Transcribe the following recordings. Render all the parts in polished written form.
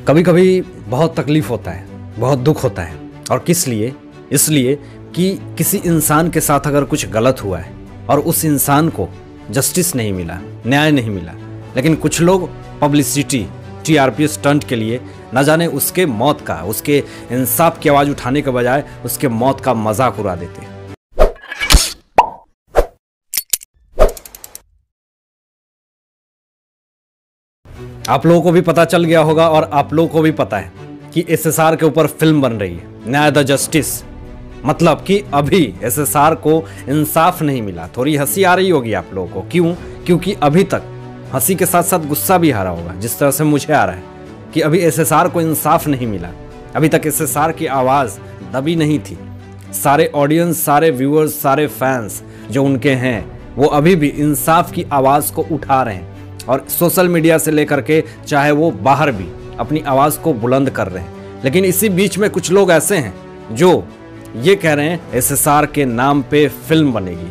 कभी कभी बहुत तकलीफ होता है, बहुत दुख होता है। और किस लिए? इसलिए कि किसी इंसान के साथ अगर कुछ गलत हुआ है और उस इंसान को जस्टिस नहीं मिला, न्याय नहीं मिला, लेकिन कुछ लोग पब्लिसिटी, टीआरपी स्टंट के लिए न जाने उसके मौत का, उसके इंसाफ की आवाज़ उठाने के बजाय उसके मौत का मजाक उड़ा देते हैं। आप लोगों को भी पता चल गया होगा और आप लोगों को भी पता है कि एसएसआर के ऊपर फिल्म बन रही है, न्याय द जस्टिस। मतलब कि अभी एसएसआर को इंसाफ नहीं मिला। थोड़ी हंसी आ रही होगी आप लोगों को, क्यों? क्योंकि अभी तक हंसी के साथ साथ गुस्सा भी आ रहा होगा, जिस तरह से मुझे आ रहा है कि अभी एसएसआर को इंसाफ नहीं मिला। अभी तक एसएसआर की आवाज़ दबी नहीं थी। सारे ऑडियंस, सारे व्यूअर्स, सारे फैंस जो उनके हैं, वो अभी भी इंसाफ की आवाज़ को उठा रहे हैं और सोशल मीडिया से लेकर के चाहे वो बाहर भी अपनी आवाज़ को बुलंद कर रहे हैं। लेकिन इसी बीच में कुछ लोग ऐसे हैं जो ये कह रहे हैं एसएसआर के नाम पे फिल्म बनेगी,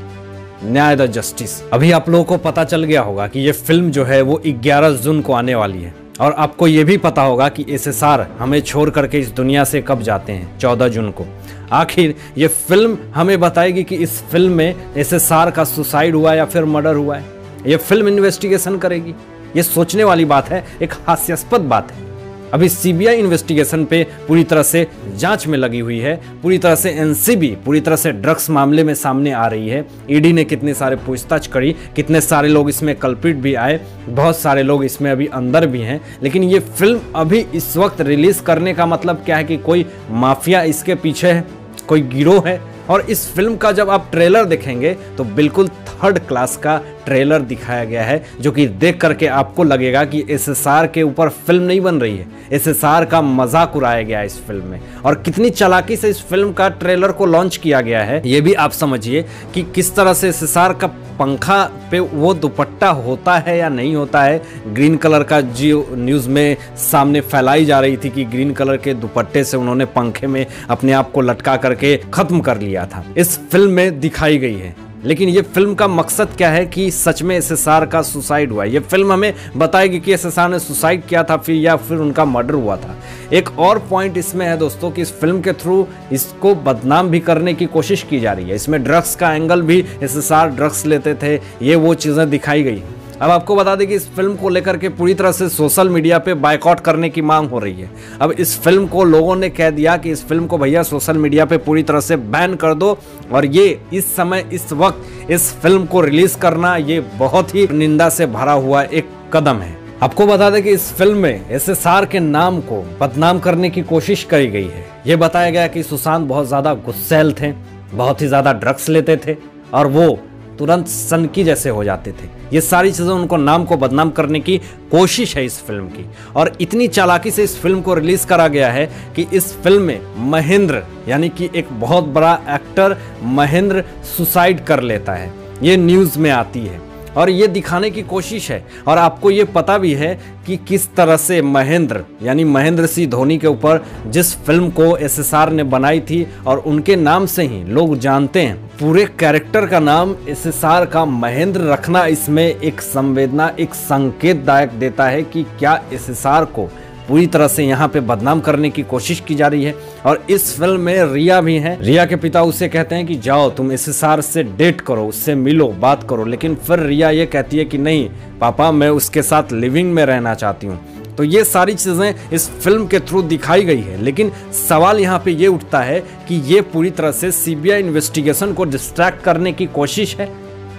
न्याय द जस्टिस। अभी आप लोगों को पता चल गया होगा कि ये फिल्म जो है वो 11 जून को आने वाली है। और आपको ये भी पता होगा कि एसएसआर हमें छोड़ करके इस दुनिया से कब जाते हैं, 14 जून को। आखिर ये फिल्म हमें बताएगी कि इस फिल्म में एसएसआर का सुसाइड हुआ या फिर मर्डर हुआ है। ये फिल्म इन्वेस्टिगेशन करेगी। ये सोचने वाली बात है, एक हास्यास्पद बात है। अभी सीबीआई इन्वेस्टिगेशन पे पूरी तरह से जांच में लगी हुई है, पूरी तरह से एनसीबी पूरी तरह से ड्रग्स मामले में सामने आ रही है। ईडी ने कितने सारे पूछताछ करी, कितने सारे लोग इसमें कल्प्रिट भी आए, बहुत सारे लोग इसमें अभी अंदर भी हैं। लेकिन ये फिल्म अभी इस वक्त रिलीज करने का मतलब क्या है कि कोई माफिया इसके पीछे है, कोई गिरोह है। और इस फिल्म का जब आप ट्रेलर देखेंगे तो बिल्कुल थर्ड क्लास का ट्रेलर दिखाया गया है, जो कि देख करके आपको लगेगा कि एसएसआर के ऊपर फिल्म नहीं बन रही है, एसएसआर का मजाक उड़ाया गया है इस फिल्म में। और कितनी चालाकी से इस फिल्म का ट्रेलर को लॉन्च किया गया है, ये भी आप समझिए कि किस तरह से एसएसआर का पंखा पे वो दुपट्टा होता है या नहीं होता है। ग्रीन कलर का जो न्यूज़ में सामने फैलाई जा रही थी कि ग्रीन कलर के दुपट्टे से उन्होंने पंखे में अपने आप को लटका करके खत्म कर लिया था, इस फिल्म में दिखाई गई है। लेकिन ये फिल्म का मकसद क्या है कि सच में एसएसआर का सुसाइड हुआ है। ये फिल्म हमें बताएगी कि एसएसआर ने सुसाइड किया था या फिर उनका मर्डर हुआ था। एक और पॉइंट इसमें है दोस्तों कि इस फिल्म के थ्रू इसको बदनाम भी करने की कोशिश की जा रही है। इसमें ड्रग्स का एंगल भी, एसएसआर ड्रग्स लेते थे, ये वो चीज़ें दिखाई गई। अब आपको बता दें कि इस फिल्म को लेकर के पूरी तरह से सोशल मीडिया पे बायकॉट करने की मांग हो रही है। अब इस फिल्म को लोगों ने कह दिया कि इस फिल्म को भैया सोशल मीडिया पे पूरी तरह से बैन कर दो। और ये इस समय, इस वक्त इस फिल्म को रिलीज करना ये बहुत ही निंदा से भरा हुआ एक कदम है। आपको बता दें कि इस फिल्म में एसएसआर के नाम को बदनाम करने की कोशिश करी गई है। ये बताया गया कि सुशांत बहुत ज्यादा गुस्सैल थे, बहुत ही ज्यादा ड्रग्स लेते थे और वो तुरंत सनकी जैसे हो जाते थे। ये सारी चीज़ें उनको नाम को बदनाम करने की कोशिश है इस फिल्म की। और इतनी चालाकी से इस फिल्म को रिलीज करा गया है कि इस फिल्म में महेंद्र, यानी कि एक बहुत बड़ा एक्टर महेंद्र, सुसाइड कर लेता है। ये न्यूज़ में आती है और ये दिखाने की कोशिश है। और आपको ये पता भी है कि किस तरह से महेंद्र, यानी महेंद्र सिंह धोनी के ऊपर जिस फिल्म को एसएसआर ने बनाई थी, और उनके नाम से ही लोग जानते हैं, पूरे कैरेक्टर का नाम एसएसआर का महेंद्र रखना इसमें एक संवेदना, एक संकेतदायक देता है कि क्या एसएसआर को पूरी तरह से यहाँ पे बदनाम करने की कोशिश की जा रही है। और इस फिल्म में रिया भी है। रिया के पिता उसे कहते हैं कि जाओ तुम एसएसआर से डेट करो, उससे मिलो, बात करो। लेकिन फिर रिया ये कहती है कि नहीं पापा, मैं उसके साथ लिविंग में रहना चाहती हूँ। तो ये सारी चीज़ें इस फिल्म के थ्रू दिखाई गई है। लेकिन सवाल यहाँ पे ये उठता है कि ये पूरी तरह से सीबीआई इन्वेस्टिगेशन को डिस्ट्रैक्ट करने की कोशिश है।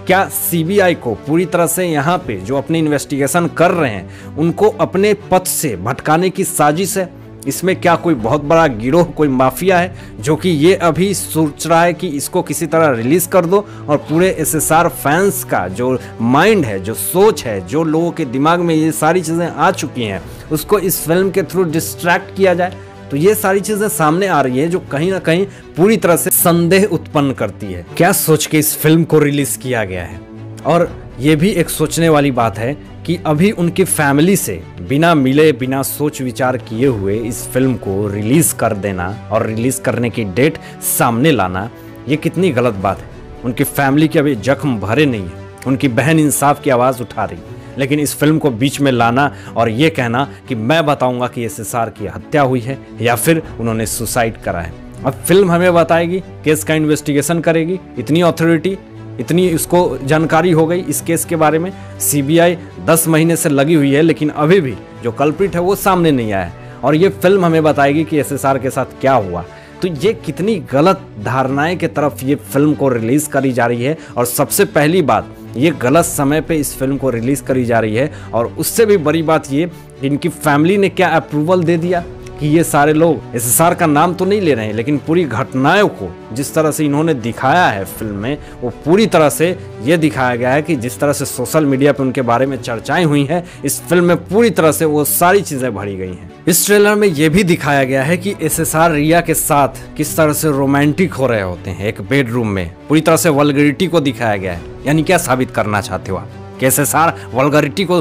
क्या सीबीआई को पूरी तरह से यहाँ पे जो अपनी इन्वेस्टिगेशन कर रहे हैं उनको अपने पथ से भटकाने की साजिश है? इसमें क्या कोई बहुत बड़ा गिरोह, कोई माफिया है जो कि ये अभी सोच रहा है कि इसको किसी तरह रिलीज कर दो और पूरे एसएसआर फैंस का जो माइंड है, जो सोच है, जो लोगों के दिमाग में ये सारी चीज़ें आ चुकी हैं, उसको इस फिल्म के थ्रू डिस्ट्रैक्ट किया जाए? तो ये सारी चीजें सामने आ रही है जो कहीं ना कहीं पूरी तरह से संदेह उत्पन्न करती है। क्या सोच के इस फिल्म को रिलीज किया गया है? और ये भी एक सोचने वाली बात है कि अभी उनकी फैमिली से बिना मिले, बिना सोच विचार किए हुए इस फिल्म को रिलीज कर देना और रिलीज करने की डेट सामने लाना, ये कितनी गलत बात है। उनकी फैमिली के अभी जख्म भरे नहीं है। उनकी बहन इंसाफ की आवाज़ उठा रही, लेकिन इस फिल्म को बीच में लाना और ये कहना कि मैं बताऊंगा कि एसएसआर की हत्या हुई है या फिर उन्होंने सुसाइड करा है। अब फिल्म हमें बताएगी, केस का इन्वेस्टिगेशन करेगी, इतनी अथॉरिटी, इतनी इसको जानकारी हो गई इस केस के बारे में। सीबीआई 10 महीने से लगी हुई है, लेकिन अभी भी जो कल्प्रिट है वो सामने नहीं आया है। और ये फिल्म हमें बताएगी कि एसएसआर के साथ क्या हुआ। तो ये कितनी गलत धारणाएं की तरफ ये फिल्म को रिलीज करी जा रही है। और सबसे पहली बात, ये गलत समय पे इस फिल्म को रिलीज करी जा रही है। और उससे भी बड़ी बात ये, इनकी फैमिली ने क्या अप्रूवल दे दिया कि ये सारे लोग एसएसआर का नाम तो नहीं ले रहे हैं, लेकिन पूरी घटनाओं को जिस तरह से इन्होंने दिखाया है फिल्म में, वो पूरी तरह से ये दिखाया गया है कि जिस तरह से सोशल मीडिया पे उनके बारे में चर्चाएं हुई हैं, इस फिल्म में पूरी तरह से वो सारी चीजें भरी गई हैं। इस ट्रेलर में ये भी दिखाया गया है कि एसएसआर रिया के साथ किस तरह से रोमांटिक हो रहे होते हैं एक बेडरूम में। पूरी तरह से वल्गरिटी को दिखाया गया है। यानी क्या साबित करना चाहते हो आप कि एसएसआर वल्गरिटी को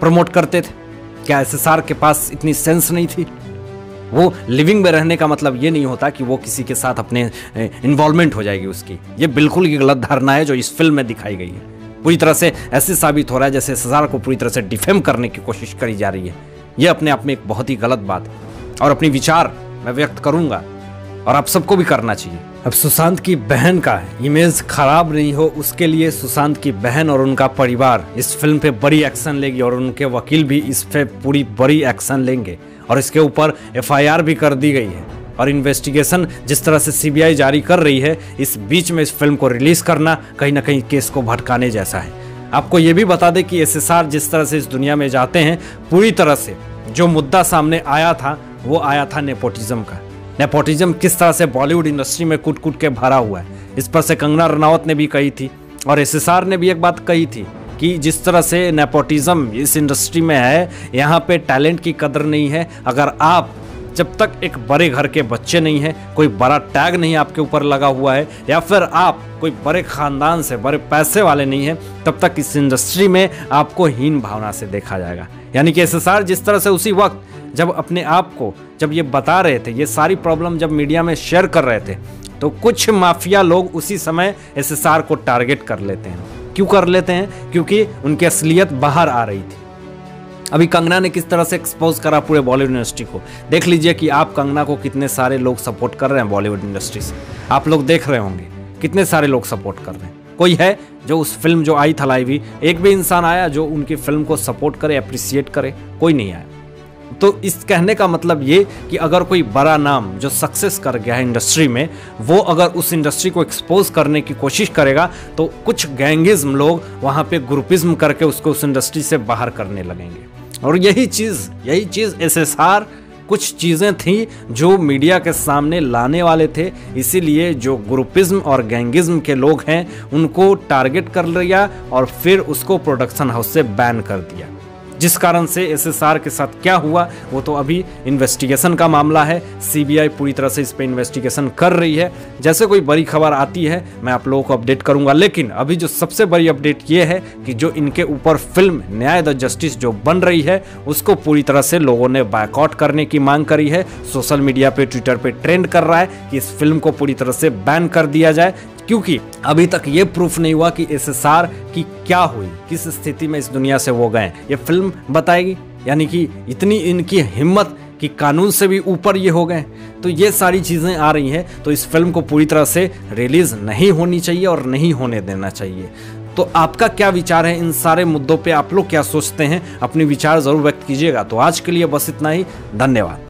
प्रमोट करते थे? क्या एसएसआर के पास इतनी सेंस नहीं थी? वो लिविंग में रहने का मतलब ये नहीं होता कि वो किसी के साथ अपने इन्वॉल्वमेंट हो जाएगी उसकी। ये बिल्कुल ही गलत धारणा है जो इस फिल्म में दिखाई गई है। पूरी तरह से ऐसे साबित हो रहा है जैसे एसएसआर को पूरी तरह से डिफेम करने की कोशिश करी जा रही है। ये अपने आप में एक बहुत ही गलत बात है और अपनी विचार मैं व्यक्त करूंगा और आप सबको भी करना चाहिए। अब सुशांत की बहन का इमेज खराब नहीं हो, उसके लिए सुशांत की बहन और उनका परिवार इस फिल्म पे बड़ी एक्शन लेगी और उनके वकील भी इस पे पूरी बड़ी एक्शन लेंगे। और इसके ऊपर एफआईआर भी कर दी गई है। और इन्वेस्टिगेशन जिस तरह से सीबीआई जारी कर रही है, इस बीच में इस फिल्म को रिलीज करना कहीं ना कहीं केस को भटकाने जैसा है। आपको ये भी बता दें कि एसएसआर जिस तरह से इस दुनिया में जाते हैं, पूरी तरह से जो मुद्दा सामने आया था वो आया था नेपोटिज्म का। नेपोटिज्म किस तरह से बॉलीवुड इंडस्ट्री में कूट कूट के भरा हुआ है, इस पर से कंगना रनावत ने भी कही थी और एसएसआर ने भी एक बात कही थी कि जिस तरह से नेपोटिज्म इस इंडस्ट्री में है, यहाँ पे टैलेंट की कदर नहीं है। अगर आप जब तक एक बड़े घर के बच्चे नहीं हैं, कोई बड़ा टैग नहीं आपके ऊपर लगा हुआ है, या फिर आप कोई बड़े खानदान से बड़े पैसे वाले नहीं हैं, तब तक इस इंडस्ट्री में आपको हीन भावना से देखा जाएगा। यानी कि एसएसआर जिस तरह से उसी वक्त जब अपने आप को जब ये बता रहे थे, ये सारी प्रॉब्लम जब मीडिया में शेयर कर रहे थे, तो कुछ माफिया लोग उसी समय एसएसआर को टारगेट कर लेते हैं। क्यों कर लेते हैं? क्योंकि उनकी असलियत बाहर आ रही थी। अभी कंगना ने किस तरह से एक्सपोज करा पूरे बॉलीवुड इंडस्ट्री को। देख लीजिए कि आप कंगना को कितने सारे लोग सपोर्ट कर रहे हैं बॉलीवुड इंडस्ट्री से। आप लोग देख रहे होंगे कितने सारे लोग सपोर्ट कर रहे हैं। कोई है जो उस फिल्म जो आई थलाइवी, एक भी इंसान आया जो उनकी फिल्म को सपोर्ट करे, अप्रिसिएट करे? कोई नहीं आया। तो इस कहने का मतलब ये कि अगर कोई बड़ा नाम जो सक्सेस कर गया है इंडस्ट्री में, वो अगर उस इंडस्ट्री को एक्सपोज करने की कोशिश करेगा, तो कुछ गैंगिज्म लोग वहाँ पे ग्रुपिज्म करके उसको उस इंडस्ट्री से बाहर करने लगेंगे। और यही चीज़ एसएसआर कुछ चीज़ें थी जो मीडिया के सामने लाने वाले थे। इसीलिए जो ग्रुपिज्म और गैंगिज्म के लोग हैं उनको टारगेट कर लिया और फिर उसको प्रोडक्शन हाउस से बैन कर दिया। जिस कारण से एसएसआर के साथ क्या हुआ वो तो अभी इन्वेस्टिगेशन का मामला है। सीबीआई पूरी तरह से इस पे इन्वेस्टिगेशन कर रही है। जैसे कोई बड़ी खबर आती है मैं आप लोगों को अपडेट करूंगा। लेकिन अभी जो सबसे बड़ी अपडेट ये है कि जो इनके ऊपर फिल्म न्याय द जस्टिस जो बन रही है, उसको पूरी तरह से लोगों ने बायकॉट करने की मांग करी है। सोशल मीडिया पे, ट्विटर पे ट्रेंड कर रहा है कि इस फिल्म को पूरी तरह से बैन कर दिया जाए, क्योंकि अभी तक ये प्रूफ नहीं हुआ कि एसएसआर की क्या हुई, किस स्थिति में इस दुनिया से वो गए। ये फिल्म बताएगी। यानी कि इतनी इनकी हिम्मत कि कानून से भी ऊपर ये हो गए। तो ये सारी चीज़ें आ रही हैं। तो इस फिल्म को पूरी तरह से रिलीज नहीं होनी चाहिए और नहीं होने देना चाहिए। तो आपका क्या विचार है इन सारे मुद्दों पे? आप लोग क्या सोचते हैं? अपने विचार ज़रूर व्यक्त कीजिएगा। तो आज के लिए बस इतना ही। धन्यवाद।